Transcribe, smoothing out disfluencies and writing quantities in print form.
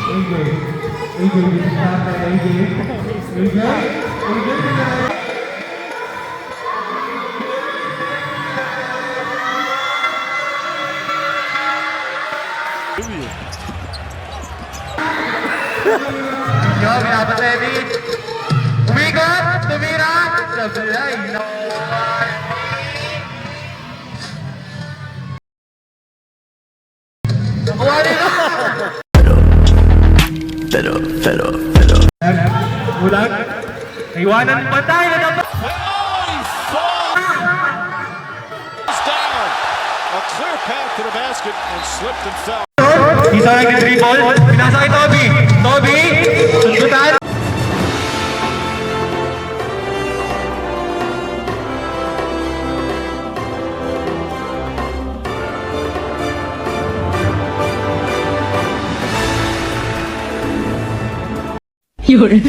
AJ. AJ, dito sa atin, AJ. AJ. AJ. Yo, pinapatlevi. Umikot, tumira. Sablay, no. Nakuha nila. Pero. Ulag. Iwanan pa tayo na ba? A clear path to the basket and slipped and fell. Isa lang yung dribble. Pinasa kay Toby. Toby. Sundutan. Yun.